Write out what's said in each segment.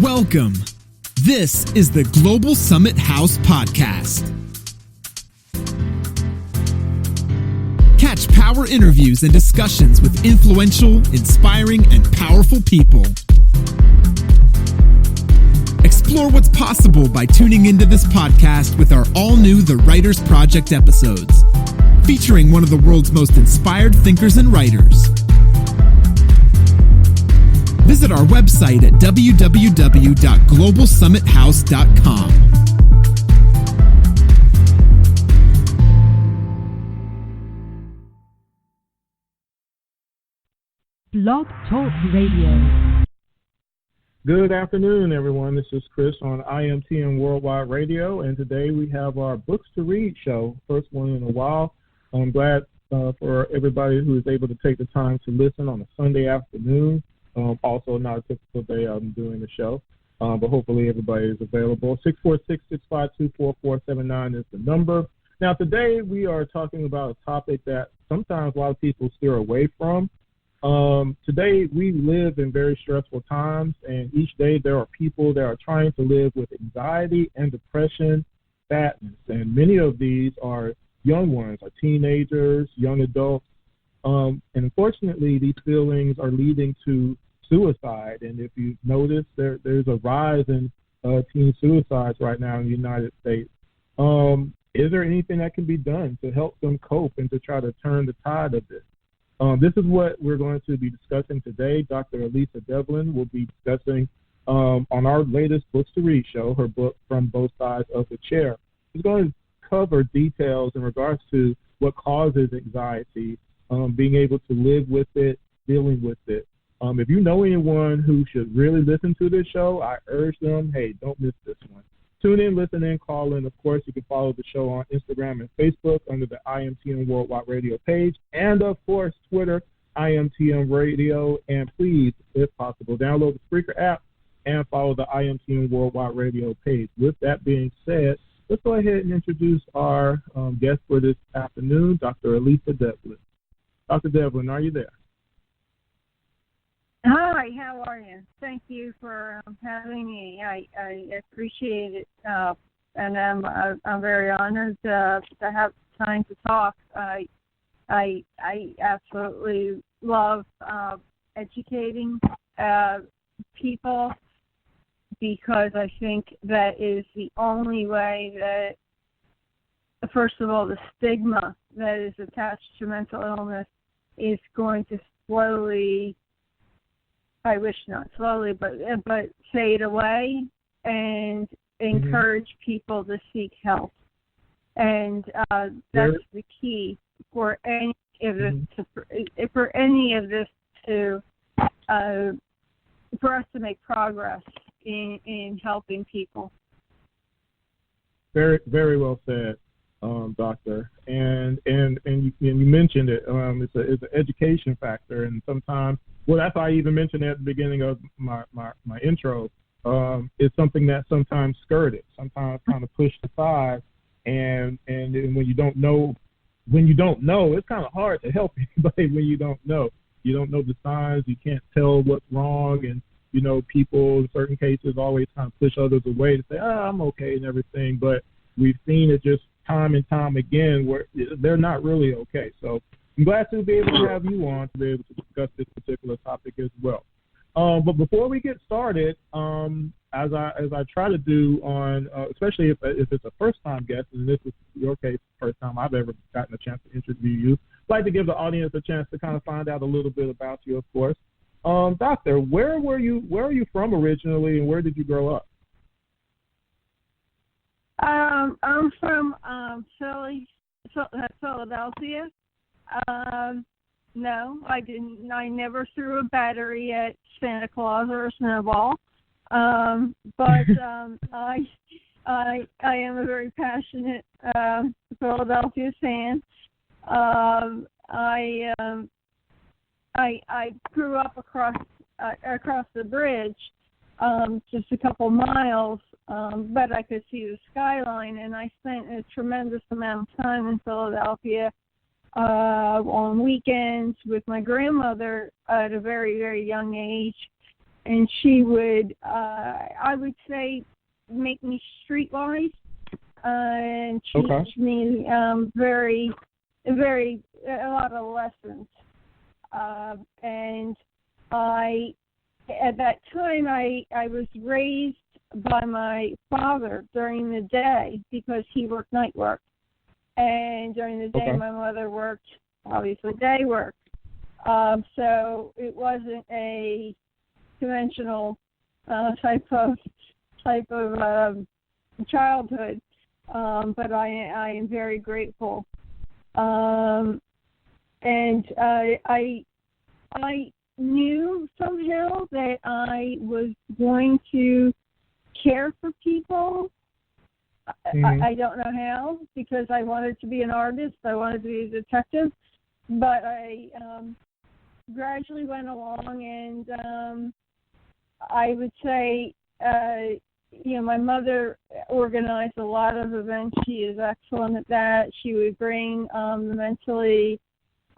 Welcome. This is the Global Summit House Podcast. Catch power interviews and discussions with influential, inspiring, and powerful people. Explore what's possible by tuning into this podcast with our all-new The Writers Project episodes, featuring one of the world's most inspired thinkers and writers. Visit our website at www.globalsummithouse.com. Blog Talk Radio. Good afternoon, everyone. This is Chris on IMTN Worldwide Radio, and today we have our Books to Read show, first one in a while. I'm glad for everybody who is able to take the time to listen on a Sunday afternoon. Also not a typical day I'm doing the show, but hopefully everybody is available. 646-652-4479 is the number. Now, today we are talking about a topic that sometimes a lot of people steer away from. Today we live in very stressful times, and each day there are people that are trying to live with anxiety and depression, sadness, and many of these are young ones, are teenagers, young adults, and unfortunately these feelings are leading to suicide. And if you notice, there's a rise in teen suicides right now in the United States. Is there anything that can be done to help them cope and to try to turn the tide of this? This is what we're going to be discussing today. Dr. Alisa Devlin will be discussing on our latest Books to Read show, her book, From Both Sides of the Chair. She's going to cover details in regards to what causes anxiety, being able to live with it, dealing with it. If you know anyone who should really listen to this show, I urge them, hey, don't miss this one. Tune in, listen in, call in. Of course, you can follow the show on Instagram and Facebook under the IMTN Worldwide Radio page, and, of course, Twitter, IMTN Radio. And please, if possible, download the Spreake app and follow the IMTN Worldwide Radio page. With that being said, let's go ahead and introduce our guest for this afternoon, Dr. Alisa Devlin. Dr. Devlin, are you there? Hi, how are you? Thank you for having me. I appreciate it, and I'm very honored to have time to talk. I absolutely love educating people, because I think that is the only way that, first of all, the stigma that is attached to mental illness is going to slowly, I wish not slowly, but fade away, and encourage people to seek help. And that's the key for any of this for us to make progress in helping people. Very, very well said, Doctor. And you mentioned it. It's an education factor, and sometimes, well, that's why I even mentioned at the beginning of my intro. It's something that's sometimes skirted, sometimes kind of pushed aside, and when you don't know, it's kind of hard to help anybody when you don't know. You don't know the signs. You can't tell what's wrong, and people in certain cases always kind of push others away to say, I'm okay and everything. But we've seen it just time and time again where they're not really okay. So I'm glad to be able to have you on to be able to discuss this particular topic as well. But before we get started, as I try to do on, especially if it's a first-time guest, and this is your case, the first time I've ever gotten a chance to interview you, I'd like to give the audience a chance to kind of find out a little bit about you, of course. Doctor, where are you from originally, and where did you grow up? I'm from Philadelphia. No, I didn't. I never threw a battery at Santa Claus or a snowball. But I am a very passionate Philadelphia fan. I grew up across the bridge, just a couple miles, but I could see the skyline, and I spent a tremendous amount of time in Philadelphia on weekends with my grandmother at a very, very young age. and she would, I would say, make me streetwise, and teach me a lot of lessons. And at that time, I was raised by my father during the day because he worked night work. And during the day, my mother worked, obviously, day work. So it wasn't a conventional type of childhood, but I am very grateful. And I knew somehow that I was going to care for people. I don't know how, because I wanted to be an artist. I wanted to be a detective. But I gradually went along, and I would say, my mother organized a lot of events. She is excellent at that. She would bring the mentally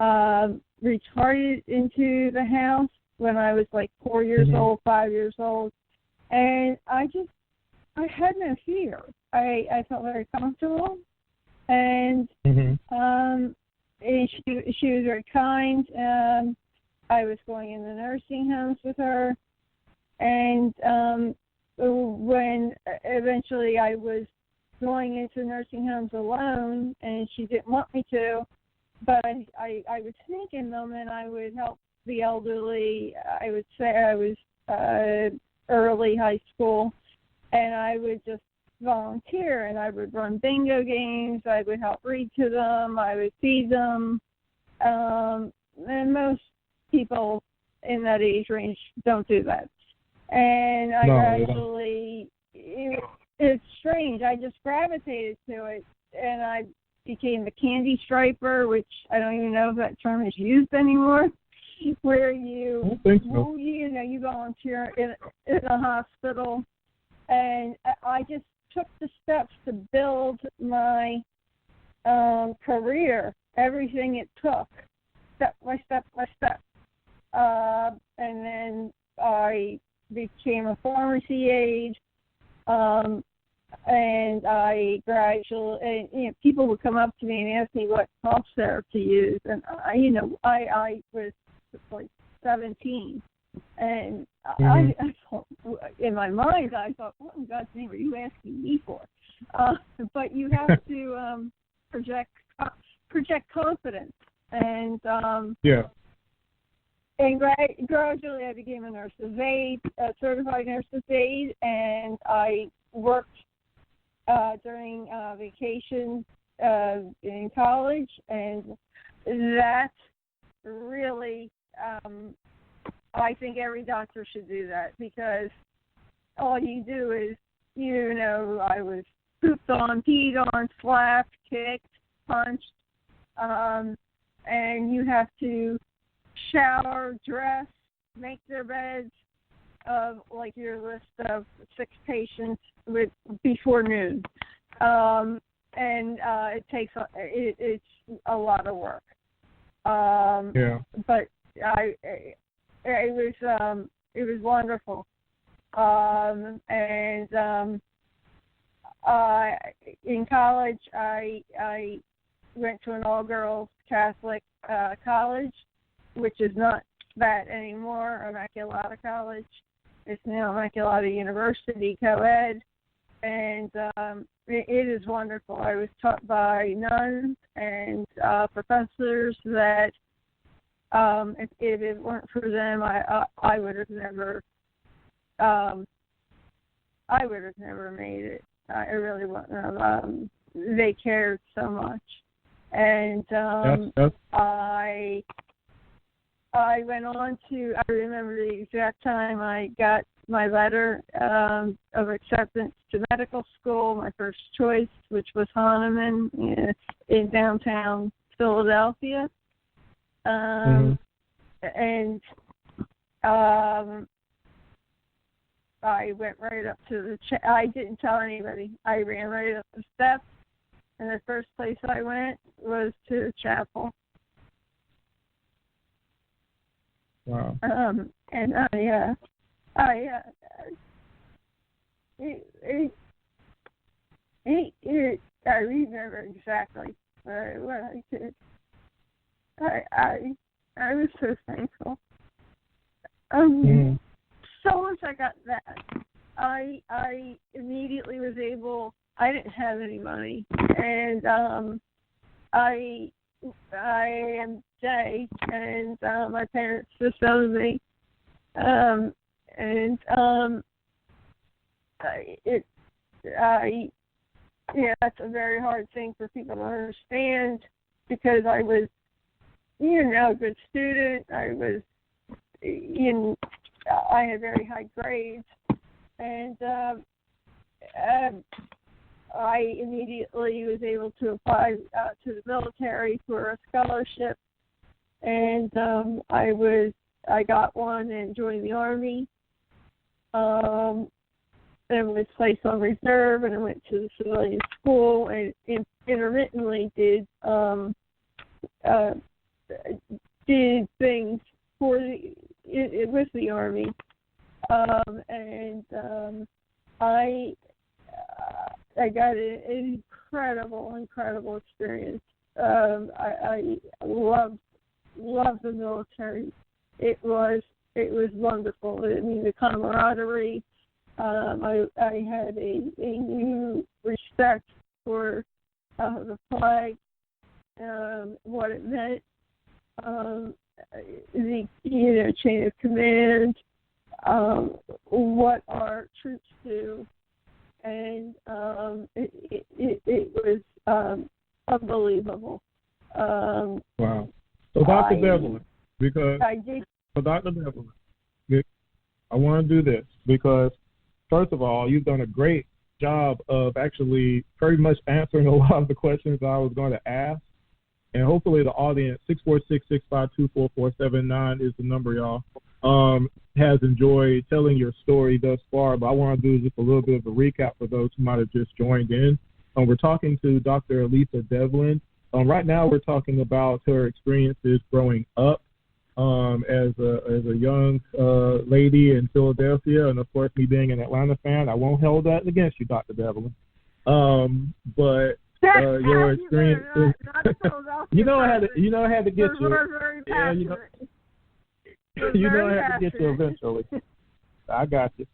retarded into the house when I was like 4 years old, 5 years old. And I had no fear. I felt very comfortable. And she was very kind. I was going in the nursing homes with her. And when eventually I was going into nursing homes alone, and she didn't want me to, but I would sneak in them, and I would help the elderly. I would say I was early high school, and I would just volunteer, and I would run bingo games. I would help read to them. I would feed them. And most people in that age range don't do that. And I gradually, it's strange, I just gravitated to it, and I became the candy striper, which I don't even know if that term is used anymore, where you volunteer in a hospital. And I just took the steps to build my career, everything it took, step by step by step. And then I became a pharmacy aide, and I gradually, people would come up to me and ask me what cough syrup to use, and I was like 17, and I thought, in my mind, I thought, what in God's name are you asking me for? But you have to project confidence, and And gradually I became a nurse's aide, a certified nurse's aide, and I worked during vacation in college, and that really, I think every doctor should do that, because all you do is, I was pooped on, peed on, slapped, kicked, punched, and you have to shower, dress, make their beds of like your list of 6 patients before noon, and it takes it's a lot of work. But it was wonderful, and in college I went to an all-girls Catholic college, which is not that anymore, Immaculata College. It's now Immaculata University, co-ed, and it is wonderful. I was taught by nuns and professors that if it weren't for them, I would have never made it. I really wouldn't have. They cared so much, and I went on to, I remember the exact time I got my letter of acceptance to medical school, my first choice, which was Hahnemann in downtown Philadelphia. And I went right up to I didn't tell anybody. I ran right up the steps, and the first place I went was to the chapel. Wow. And I remember exactly what I did. I was so thankful. So once I got that, I immediately was able. I didn't have any money, and I am gay, and my parents disowned me, that's a very hard thing for people to understand because I was, a good student. I was, I had very high grades, and I immediately was able to apply to the military for a scholarship, and I got one and joined the Army. And was placed on reserve, and I went to the civilian school, and intermittently did things for with the Army, I got an incredible experience. I loved the military. It was wonderful. I mean, the camaraderie. I had a new respect for the flag, what it meant, the chain of command, what our troops do, and it was unbelievable. Wow. So Dr. Devlin, I want to do this because, first of all, you've done a great job of actually very much answering a lot of the questions I was going to ask. And hopefully the audience, 646-652-4479 is the number, y'all, has enjoyed telling your story thus far. But I want to do just a little bit of a recap for those who might have just joined in. We're talking to Dr. Alisa Devlin. Right now we're talking about her experiences growing up as a young lady in Philadelphia, and of course me being an Atlanta fan, I won't hold that against you, Dr. Devlin. But your experience, you know, I had to get you. Yeah, you know I had to get you eventually. I got you.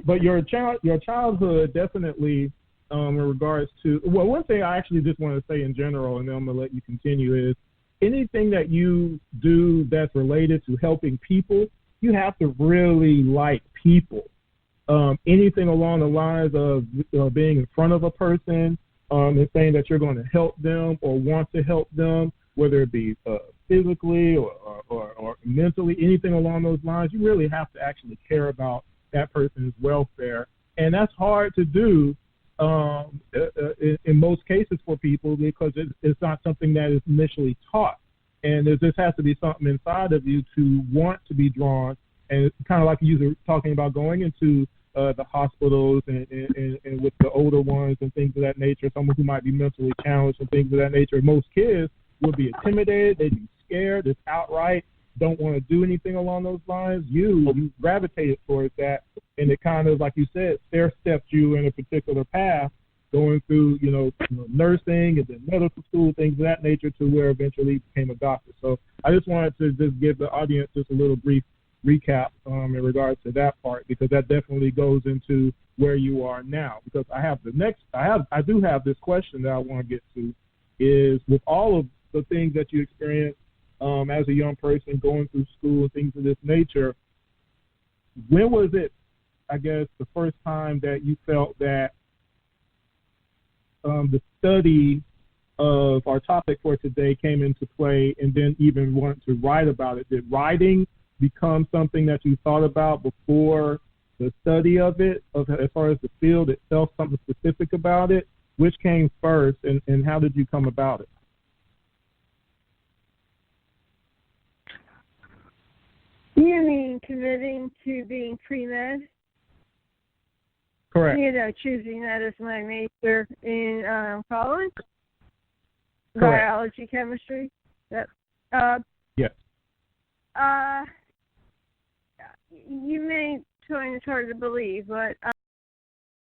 But your childhood definitely, in regards to, well, one thing I actually just want to say in general, and then I'm gonna let you continue, is anything that you do that's related to helping people, you have to really like people. Anything along the lines of being in front of a person and saying that you're going to help them or want to help them, whether it be physically or mentally, anything along those lines, you really have to actually care about that person's welfare. And that's hard to do in most cases for people because it's not something that is initially taught. And there just has to be something inside of you to want to be drawn. And it's kind of like you were talking about going into the hospitals and with the older ones and things of that nature, someone who might be mentally challenged and things of that nature. Most kids will be intimidated, they'd be scared, just outright don't want to do anything along those lines. You gravitated towards that, and it kind of, like you said, stair-stepped you in a particular path, going through, nursing and then medical school, things of that nature, to where eventually you became a doctor. So I just wanted to just give the audience just a little brief recap in regards to that part, because that definitely goes into where you are now. Because I do have this question that I want to get to, is with all of the things that you experienced as a young person going through school and things of this nature, when was it, I guess, the first time that you felt that the study of our topic for today came into play, and then even wanted to write about it? Did writing become something that you thought about before the study of it, as far as the field itself, something specific about it? Which came first, and how did you come about it? You mean committing to being pre-med? Correct. Choosing that as my major in college? Correct. Biology, chemistry? Yes. you may find it hard to believe, but